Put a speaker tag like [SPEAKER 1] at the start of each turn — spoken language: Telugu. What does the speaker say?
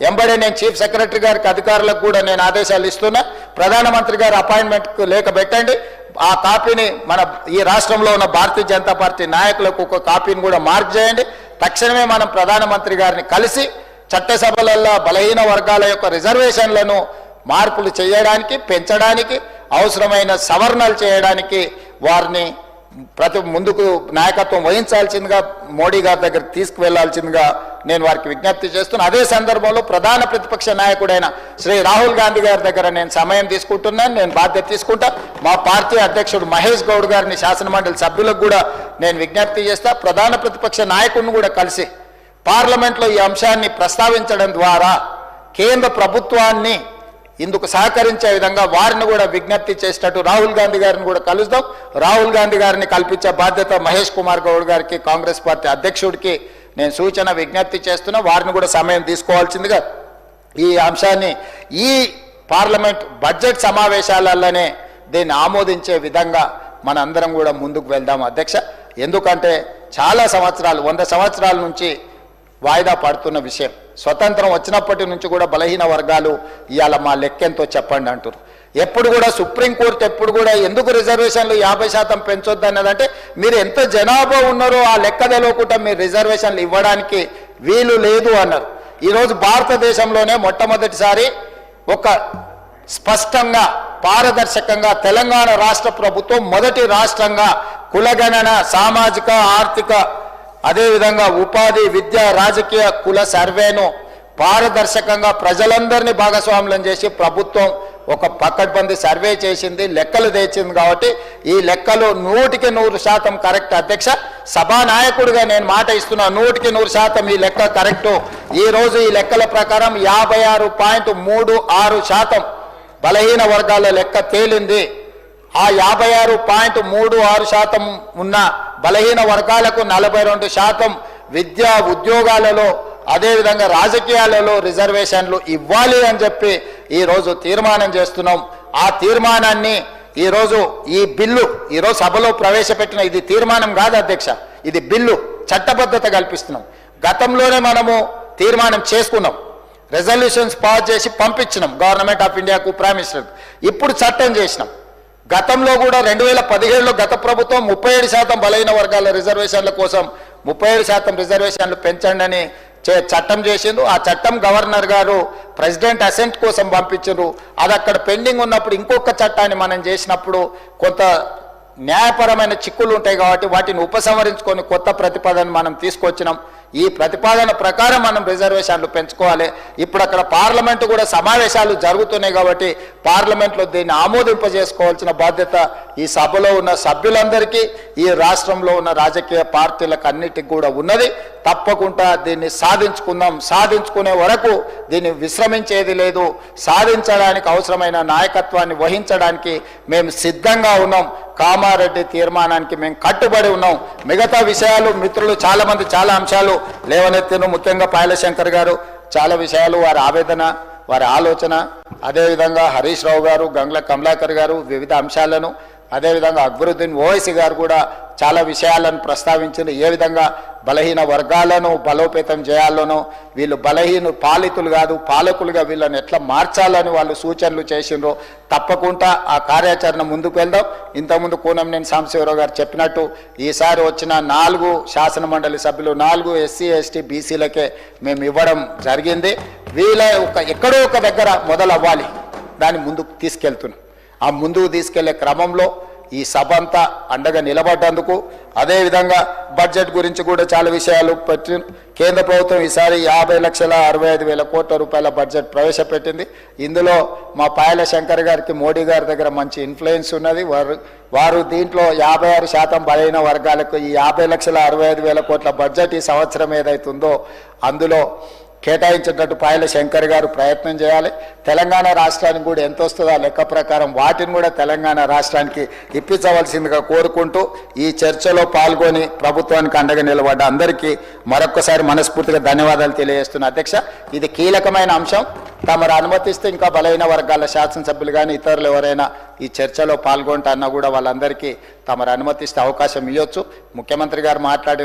[SPEAKER 1] ఎంబడే నేను చీఫ్ సెక్రటరీ గారికి అధికారులకు కూడా నేను ఆదేశాలు ఇస్తున్నా. ప్రధానమంత్రి గారి అపాయింట్మెంట్కు లేఖ పెట్టండి. ఆ కాపీని మన ఈ రాష్ట్రంలో ఉన్న భారతీయ జనతా పార్టీ నాయకులకు ఒక కాపీని కూడా మార్క్ చేయండి. తక్షణమే మనం ప్రధానమంత్రి గారిని కలిసి చట్టసభలలో బలహీన వర్గాల యొక్క రిజర్వేషన్లను మార్పులు చేయడానికి, పెంచడానికి, అవసరమైన సవరణలు చేయడానికి వారిని ముందుకు నాయకత్వం వహించాల్సిందిగా మోడీ గారి దగ్గర తీసుకువెళ్లాల్సిందిగా నేను వారికి విజ్ఞప్తి చేస్తున్నాను. అదే సందర్భంలో ప్రధాన ప్రతిపక్ష నాయకుడైన శ్రీ రాహుల్ గాంధీ గారి దగ్గర నేను సమయం తీసుకుంటున్నాను, నేను బాధ్యత తీసుకుంటా. మా పార్టీ అధ్యక్షుడు మహేష్ గౌడ్ గారిని, శాసనమండలి సభ్యులకు కూడా నేను విజ్ఞప్తి చేస్తా. ప్రధాన ప్రతిపక్ష నాయకుడిని కూడా కలిసి పార్లమెంట్లో ఈ అంశాన్ని ప్రస్తావించడం ద్వారా కేంద్ర ప్రభుత్వాన్ని ఇందుకు సహకరించే విధంగా వారిని కూడా విజ్ఞప్తి చేసేటట్టు రాహుల్ గాంధీ గారిని కూడా కలుద్దాం. రాహుల్ గాంధీ గారిని కల్పించే బాధ్యత మహేష్ కుమార్ గౌడ్ గారికి, కాంగ్రెస్ పార్టీ అధ్యక్షుడికి నేను సూచన విజ్ఞప్తి చేస్తున్నా. వారిని కూడా సమయం తీసుకోవాల్సిందిగా ఈ అంశాన్ని ఈ పార్లమెంట్ బడ్జెట్ సమావేశాలలోనే దీన్ని ఆమోదించే విధంగా మనందరం కూడా ముందుకు వెళ్దాం అధ్యక్ష. ఎందుకంటే చాలా సంవత్సరాలు, 100 సంవత్సరాల నుంచి వాయిదా పడుతున్న విషయం. స్వతంత్రం వచ్చినప్పటి నుంచి కూడా బలహీన వర్గాలు ఇవాళ మా లెక్కెంతో చెప్పండి అంటారు. ఎప్పుడు కూడా సుప్రీంకోర్టు ఎప్పుడు కూడా ఎందుకు రిజర్వేషన్లు 50% పెంచొద్దు అన్నదంటే, మీరు ఎంత జనాభా ఉన్నారో ఆ లెక్క తెలియకుండా మీరు రిజర్వేషన్లు ఇవ్వడానికి వీలు లేదు అన్నారు. ఈరోజు భారతదేశంలోనే మొట్టమొదటిసారి ఒక స్పష్టంగా పారదర్శకంగా తెలంగాణ రాష్ట్ర ప్రభుత్వం మొదటి రాష్ట్రంగా కులగణన, సామాజిక, ఆర్థిక, అదేవిధంగా ఉపాధి, విద్య, రాజకీయ కుల సర్వేను పారదర్శకంగా ప్రజలందరినీ భాగస్వాములను చేసి ప్రభుత్వం ఒక పకడ్బందీ సర్వే చేసింది, లెక్కలు తెచ్చింది. కాబట్టి ఈ లెక్కలు 100% కరెక్ట్ అధ్యక్ష. సభానాయకుడిగా నేను మాట ఇస్తున్నా, 100% ఈ లెక్క కరెక్టు. ఈరోజు ఈ లెక్కల ప్రకారం 56.36% బలహీన వర్గాల లెక్క తేలింది. ఆ 56.36% ఉన్న బలహీన వర్గాలకు 42% విద్యా ఉద్యోగాలలో, అదేవిధంగా రాజకీయాలలో రిజర్వేషన్లు ఇవ్వాలి అని చెప్పి ఈరోజు తీర్మానం చేస్తున్నాం. ఆ తీర్మానాన్ని ఈరోజు ఈ బిల్లు ఈరోజు సభలో ప్రవేశపెట్టిన ఇది తీర్మానం కాదు అధ్యక్ష, ఇది బిల్లు, చట్టబద్ధత కల్పిస్తున్నాం. గతంలోనే మనము తీర్మానం చేసుకున్నాం, రెజల్యూషన్స్ పాస్ చేసి పంపించినాం గవర్నమెంట్ ఆఫ్ ఇండియాకు, ప్రైమ్ మినిస్టర్కు. ఇప్పుడు చట్టం చేసినాం. గతంలో కూడా 2017లో గత ప్రభుత్వం 37% బలహీన వర్గాల రిజర్వేషన్ల కోసం 37% రిజర్వేషన్లు పెంచండి అని చట్టం చేసిండ్రు. ఆ చట్టం గవర్నర్ గారు ప్రెసిడెంట్ అసెంట్ కోసం పంపించారు. అది అక్కడ పెండింగ్ ఉన్నప్పుడు ఇంకొక చట్టాన్ని మనం చేసినప్పుడు కొంత న్యాయపరమైన చిక్కులు ఉంటాయి కాబట్టి వాటిని ఉపసంహరించుకొని కొత్త ప్రతిపాదన మనం తీసుకొచ్చినాం. ఈ ప్రతిపాదన ప్రకారం మనం రిజర్వేషన్లు పెంచుకోవాలి. ఇప్పుడు అక్కడ పార్లమెంటు కూడా సమావేశాలు జరుగుతున్నాయి కాబట్టి పార్లమెంట్లో దీన్ని ఆమోదింపజేసుకోవాల్సిన బాధ్యత ఈ సభలో ఉన్న సభ్యులందరికీ, ఈ రాష్ట్రంలో ఉన్న రాజకీయ పార్టీలకు అన్నిటికి కూడా ఉన్నది. తప్పకుండా దీన్ని సాధించుకుందాం. సాధించుకునే వరకు దీన్ని విశ్రమించేది లేదు. సాధించడానికి అవసరమైన నాయకత్వాన్ని వహించడానికి మేము సిద్ధంగా ఉన్నాం. కామారెడ్డి తీర్మానానికి మేము కట్టుబడి ఉన్నాం. మిగతా విషయాలు మిత్రులు చాలామంది చాలా అంశాలు లేవనెత్తిన, ముఖ్యంగా పాయలశంకర్ గారు చాలా విషయాలు, వారి ఆవేదన, వారి ఆలోచన, అదేవిధంగా హరీష్ రావు గారు, గంగ్ల కమలాకర్ గారు వివిధ అంశాలను, అదేవిధంగా అక్బరుద్దీన్ ఓవైసీ గారు కూడా చాలా విషయాలను ప్రస్తావించారు. ఏ విధంగా బలహీన వర్గాలను బలోపేతం చేయాలనో, వీళ్ళు బలహీన పాలితులు కాదు పాలకులుగా వీళ్ళని ఎట్లా మార్చాలని వాళ్ళు సూచనలు చేసిండ్రో తప్పకుండా ఆ కార్యాచరణ ముందుకు వెళ్దాం. ఇంతకుముందు కూనంనేని సాంబశివరావు గారు చెప్పినట్టు ఈసారి వచ్చిన 4 శాసనమండలి సభ్యులు 4 SC ST BCలకే మేము ఇవ్వడం జరిగింది. వీళ్ళ ఎక్కడో ఒక దగ్గర మొదలవ్వాలి, దాన్ని ముందుకు తీసుకెళ్తున్నాం. ఆ ముందుకు తీసుకెళ్లే క్రమంలో ఈ సభ అంతా అండగా నిలబడ్డందుకు, అదేవిధంగా బడ్జెట్ గురించి కూడా చాలా విషయాలు పెట్టి కేంద్ర ప్రభుత్వం ఈసారి 50,65,000 కోట్ల రూపాయల బడ్జెట్ ప్రవేశపెట్టింది. ఇందులో మా పాయల శంకర్ గారికి మోడీ గారి దగ్గర మంచి ఇన్ఫ్లుయెన్స్ ఉన్నది. వారు దీంట్లో 56% బలహీన వర్గాలకు ఈ 50,65,000 కోట్ల బడ్జెట్ ఈ సంవత్సరం ఏదైతుందో అందులో కేటాయించేటట్టు పాయల శంకర్ గారు ప్రయత్నం చేయాలి. తెలంగాణ రాష్ట్రానికి కూడా ఎంత వస్తుందో ఆ లెక్క ప్రకారం వాటిని కూడా తెలంగాణ రాష్ట్రానికి ఇప్పించవలసిందిగా కోరుకుంటూ ఈ చర్చలో పాల్గొని ప్రభుత్వానికి అండగా నిలబడ్డ అందరికీ మరొక్కసారి మనస్ఫూర్తిగా ధన్యవాదాలు తెలియజేస్తున్నా అధ్యక్ష. ఇది కీలకమైన అంశం. తమరు అనుమతిస్తే ఇంకా బలహీన వర్గాల శాసనసభ్యులు కానీ ఇతరులు ఎవరైనా ఈ చర్చలో పాల్గొంటా అన్నా కూడా వాళ్ళందరికీ తమరు అనుమతిస్తే అవకాశం ఇవ్వచ్చు. ముఖ్యమంత్రి గారు మాట్లాడిన